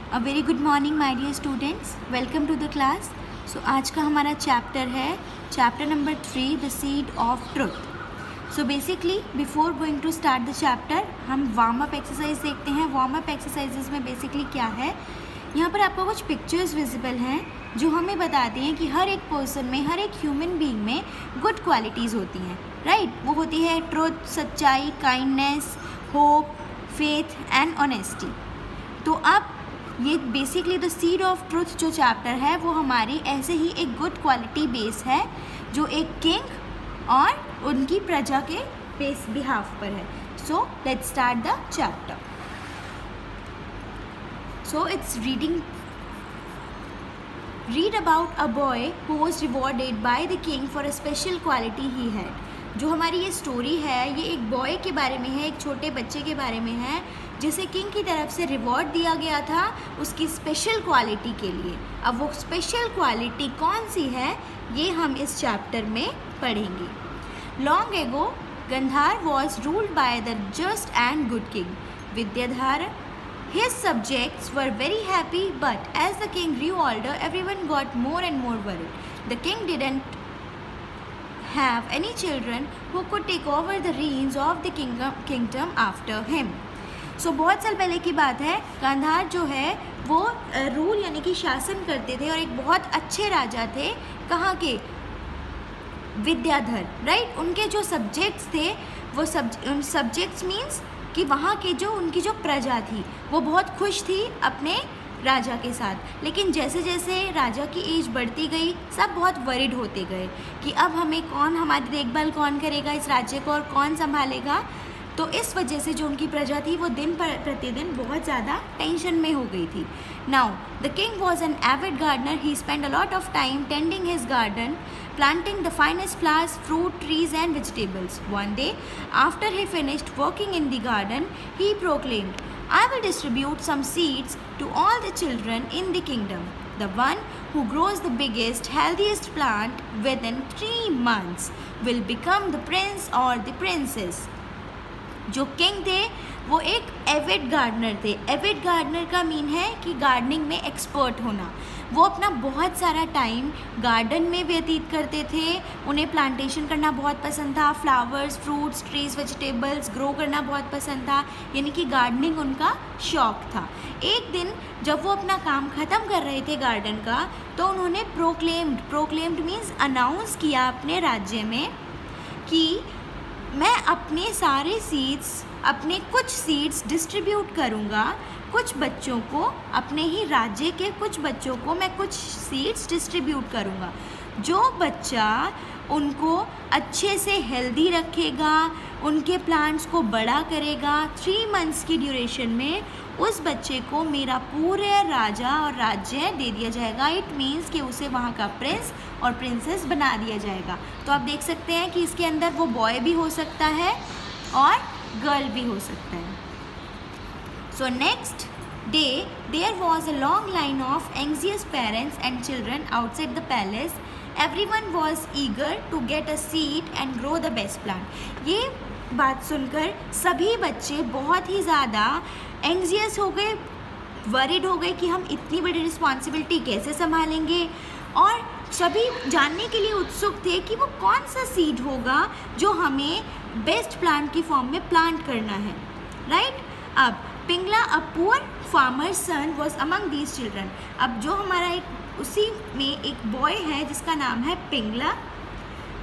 A very good morning my dear students, welcome to the class. So आज का हमारा chapter है chapter number 3, the seed of truth. So basically before going to start the chapter हम warm up exercise देखते हैं। Warm up exercises में basically क्या है, यहाँ पर आपको कुछ पिक्चर्स विजिबल हैं जो हमें बताती हैं कि हर एक पर्सन में, हर एक ह्यूमन बीइंग में गुड क्वालिटीज़ होती हैं, राइट। वो होती है ट्रुथ, सच्चाई, kindness, hope, faith and honesty. तो अब ये basically the seed of truth जो चैप्टर है वो हमारी ऐसे ही एक गुड क्वालिटी बेस है जो एक किंग और उनकी प्रजा के बेस बिहाफ पर है। So let's start the chapter. So it's read about a boy who was rewarded by the king for a special quality he had। जो हमारी ये स्टोरी है ये एक बॉय के बारे में है, एक छोटे बच्चे के बारे में है जिसे किंग की तरफ से रिवॉर्ड दिया गया था उसकी स्पेशल क्वालिटी के लिए। अब वो स्पेशल क्वालिटी कौन सी है ये हम इस चैप्टर में पढ़ेंगे। Long ago Gandhara was ruled by the just and good king Vidyadhar. His subjects were very happy, but as the king grew older, everyone got more and more worried. The king didn't have any children who could take over the reins of the kingdom after him. So बहुत साल पहले की बात है, गांधार जो है वो rule यानी कि शासन करते थे और एक बहुत अच्छे राजा थे। कहाँ के? विद्याधर, राइट। उनके जो सब्जेक्ट्स थे वो सब्जेक्ट्स मीन्स कि वहाँ के जो उनकी जो प्रजा थी वो बहुत खुश थी अपने राजा के साथ। लेकिन जैसे जैसे राजा की एज बढ़ती गई सब बहुत वरिड होते गए कि अब हमारी देखभाल कौन करेगा इस राज्य को और कौन संभालेगा। तो इस वजह से जो उनकी प्रजा थी वो दिन प्रतिदिन बहुत ज़्यादा टेंशन में हो गई थी। Now the king was an avid gardener. He spend a lot of time tending his garden, planting the finest flowers, fruit, trees and vegetables. One day, after he finished working in the garden, he proclaimed, I will distribute some seeds to all the children in the kingdom. The one who grows the biggest, healthiest plant within 3 months will become the prince or the princess. जो king थे वो एक Avid gardener थे। Avid gardener का mean है कि gardening में expert होना। वो अपना बहुत सारा टाइम गार्डन में व्यतीत करते थे। उन्हें प्लांटेशन करना बहुत पसंद था, flowers, fruits, trees, vegetables grow करना बहुत पसंद था, यानी कि गार्डनिंग उनका शौक था। एक दिन जब वो अपना काम ख़त्म कर रहे थे गार्डन का तो उन्होंने प्रोक्लेम्ड मीन्स अनाउंस किया अपने राज्य में कि मैं अपने सारे सीड्स, अपने कुछ सीड्स डिस्ट्रीब्यूट करूँगा कुछ बच्चों को, अपने ही राज्य के कुछ बच्चों को मैं कुछ सीड्स डिस्ट्रीब्यूट करूँगा। जो बच्चा उनको अच्छे से हेल्दी रखेगा, उनके प्लांट्स को बड़ा करेगा 3 मंथ्स की ड्यूरेशन में, उस बच्चे को मेरा पूरे राजा और राज्य दे दिया जाएगा। इट मीन्स कि उसे वहाँ का प्रिंस और प्रिंसेस बना दिया जाएगा। तो आप देख सकते हैं कि इसके अंदर वो बॉय भी हो सकता है और गर्ल भी हो सकता है। So next day there was a long line of anxious parents and children outside the palace. Everyone was eager to get a seat and grow the best plant. ये बात सुनकर सभी बच्चे बहुत ही ज़्यादा एंग्जियस हो गए, वरीड हो गए कि हम इतनी बड़ी रिस्पॉन्सिबिलिटी कैसे संभालेंगे, और सभी जानने के लिए उत्सुक थे कि वो कौन सा सीड होगा जो हमें बेस्ट प्लांट की फॉर्म में प्लांट करना है, राइट। अब Pingala a poor farmer son was among these children. अब जो हमारा एक उसी में एक बॉय है जिसका नाम है पिंगला,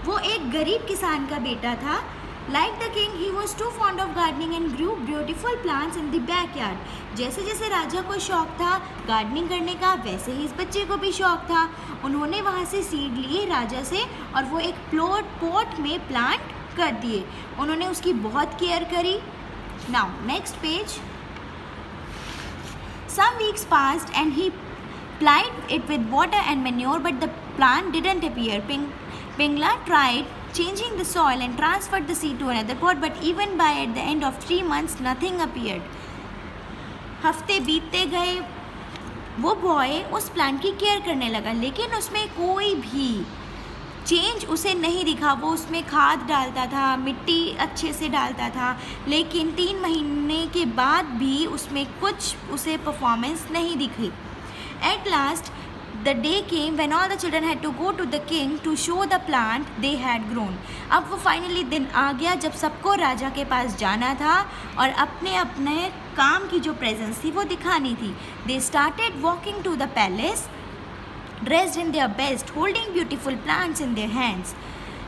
वो एक गरीब किसान का बेटा था। Like the king he was too fond of gardening and grew beautiful plants in the backyard. जैसे जैसे राजा को शौक था गार्डनिंग करने का वैसे ही इस बच्चे को भी शौक था। उन्होंने वहाँ से सीड लिए राजा से और वो एक पॉट में प्लांट कर दिए। उन्होंने उसकी बहुत केयर करी। Now next page. Some weeks passed and he plied it with water and manure, but the plant didn't appear. Pingla tried changing the soil and transferred the seed to another pot, but even by at the end of 3 months, nothing appeared. हफ्ते बीतते गए, वो boy उस plant की care करने लगा लेकिन उसमें कोई भी चेंज उसे नहीं दिखा। वो उसमें खाद डालता था, मिट्टी अच्छे से डालता था, लेकिन 3 महीने के बाद भी उसमें कुछ उसे परफॉर्मेंस नहीं दिखी। At last the day came when all the children had to go to the king to show the plant they had grown. अब वो फाइनली दिन आ गया जब सबको राजा के पास जाना था और अपने अपने काम की जो प्रेजेंस थी वो दिखानी थी। They started walking to the palace, dressed in their best, holding beautiful plants in their hands.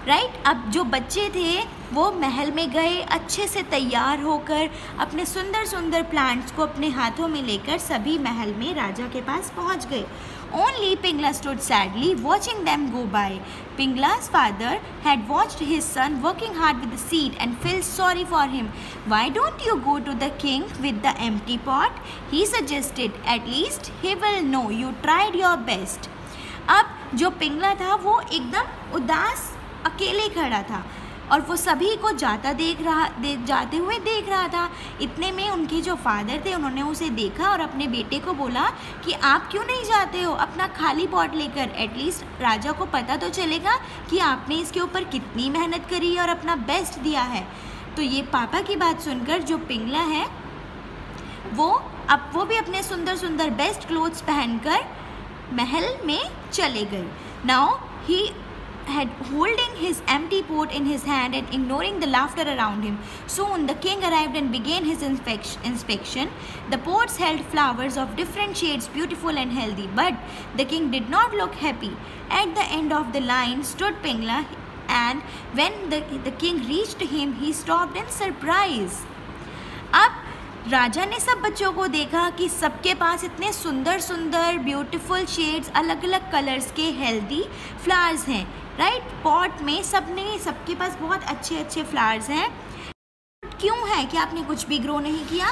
Right अब जो बच्चे थे वो महल में गए, अच्छे से तैयार होकर अपने सुंदर सुंदर प्लांट्स को अपने हाथों में लेकर सभी महल में राजा के पास पहुंच गए। Only Pingla stood sadly watching them go by. Pingla's father had watched his son working hard with the seed and felt sorry for him. Why don't you go to the king with the empty pot? He suggested. At least he will know you tried your best. अब जो पिंगला था वो एकदम उदास अकेले खड़ा था और वो सभी को जाते हुए देख रहा था। इतने में उनके जो फादर थे उन्होंने उसे देखा और अपने बेटे को बोला कि आप क्यों नहीं जाते हो अपना खाली पॉट लेकर, एटलीस्ट राजा को पता तो चलेगा कि आपने इसके ऊपर कितनी मेहनत करी और अपना बेस्ट दिया है। तो ये पापा की बात सुनकर जो पिंगला है वो भी अपने सुंदर सुंदर बेस्ट क्लोथ्स पहनकर महल में चले गए। Now he had holding his empty pot in his hand and ignoring the laughter around him. Soon the king arrived and began his inspection. The pots held flowers of different shades, beautiful and healthy, but the king did not look happy. At the end of the line stood Pingla, and when the king reached him, he stopped in surprise. अब राजा ने सब बच्चों को देखा कि सबके पास इतने सुंदर सुंदर ब्यूटीफुल शेड्स, अलग अलग कलर्स के हेल्दी फ्लावर्स हैं। राइट पॉट में सबके पास बहुत अच्छे अच्छे फ्लावर्स हैं। क्यों है कि आपने कुछ भी ग्रो नहीं किया?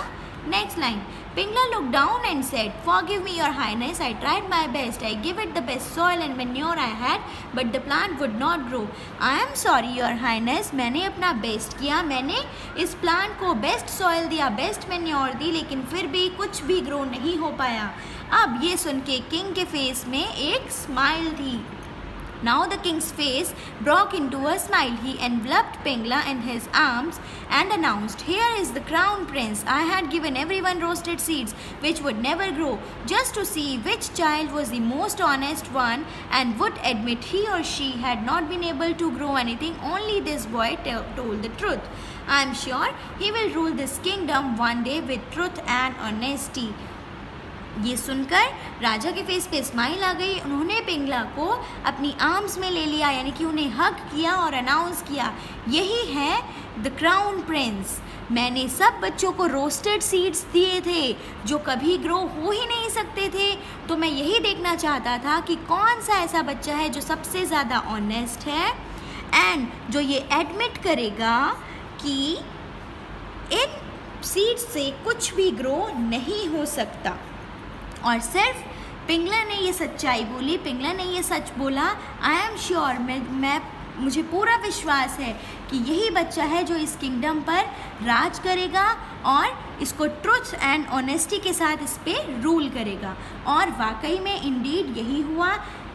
Next line, Pingla looked down and said, "Forgive me, Your Highness. I tried my best. I gave it the best soil and manure I had, but the plant would not grow. I am sorry, Your Highness. मैंने अपना best किया, मैंने इस plant को best soil दिया, best manure दी, लेकिन फिर भी कुछ भी ग्रो नहीं हो पाया। अब ये सुन के किंग के फेस में एक स्माइल थी। Now the king's face broke into a smile. He enveloped Pingla in his arms and announced, "Here is the crown prince. I had given everyone roasted seeds which would never grow, just to see which child was the most honest one and would admit he or she had not been able to grow anything. Only this boy told the truth. I am sure he will rule this kingdom one day with truth and honesty." ये सुनकर राजा के face पे smile आ गई। उन्होंने पिंगला को अपनी arms में ले लिया, यानी कि उन्हें हग किया और अनाउंस किया, यही है द क्राउन प्रिंस। मैंने सब बच्चों को रोस्टेड सीड्स दिए थे जो कभी ग्रो हो ही नहीं सकते थे, तो मैं यही देखना चाहता था कि कौन सा ऐसा बच्चा है जो सबसे ज़्यादा ऑनेस्ट है एंड जो ये एडमिट करेगा कि इन सीड्स से कुछ भी ग्रो नहीं हो सकता। और सिर्फ पिंगला ने ये सच्चाई बोली, पिंगला ने ये सच बोला। आई एम श्योर, मुझे पूरा विश्वास है कि यही बच्चा है जो इस किंगडम पर राज करेगा और इसको ट्रुथ एंड ऑनेस्टी के साथ इस पर रूल करेगा। और वाकई में इंडीड यही हुआ।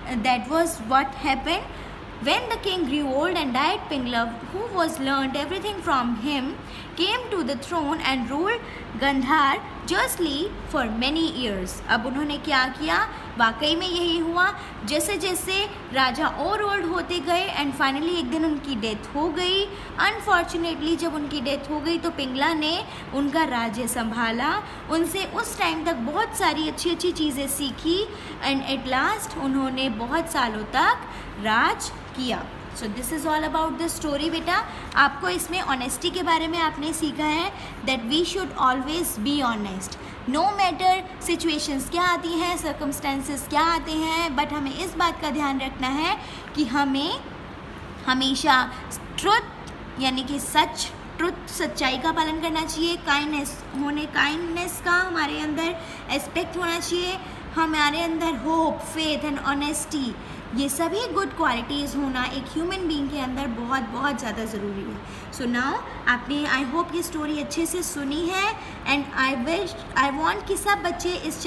That was what happened. When the king grew old and died, Pingla, who was learned everything from him, came to the throne and ruled Gandhar justly for many years. अब उन्होंने क्या किया? वाकई में यही हुआ। जैसे जैसे राजा और ओल्ड होते गए एंड फाइनली एक दिन उनकी डेथ हो गई। अनफॉर्चुनेटली जब उनकी डेथ हो गई तो पिंगला ने उनका राज्य संभाला, उनसे उस टाइम तक बहुत सारी अच्छी अच्छी चीज़ें सीखी एंड एट लास्ट उन्होंने बहुत सालों तक राज किया। So this is all about the story. बेटा आपको इसमें ऑनेस्टी के बारे में आपने सीखा है that we should always be honest, no matter situations क्या आती हैं, सर्कमस्टेंसेस क्या आते हैं, बट हमें इस बात का ध्यान रखना है कि हमें हमेशा ट्रुथ यानी कि सच्चाई का पालन करना चाहिए। काइंडनेस का हमारे अंदर एस्पेक्ट होना चाहिए। हमारे अंदर होप, फेथ एंड ऑनेस्टी, ये सभी गुड क्वालिटीज़ होना एक ह्यूमन बीइंग के अंदर बहुत बहुत ज़्यादा ज़रूरी है। सो नाउ आपने आई होप ये स्टोरी अच्छे से सुनी है एंड आई वांट कि सब बच्चे इस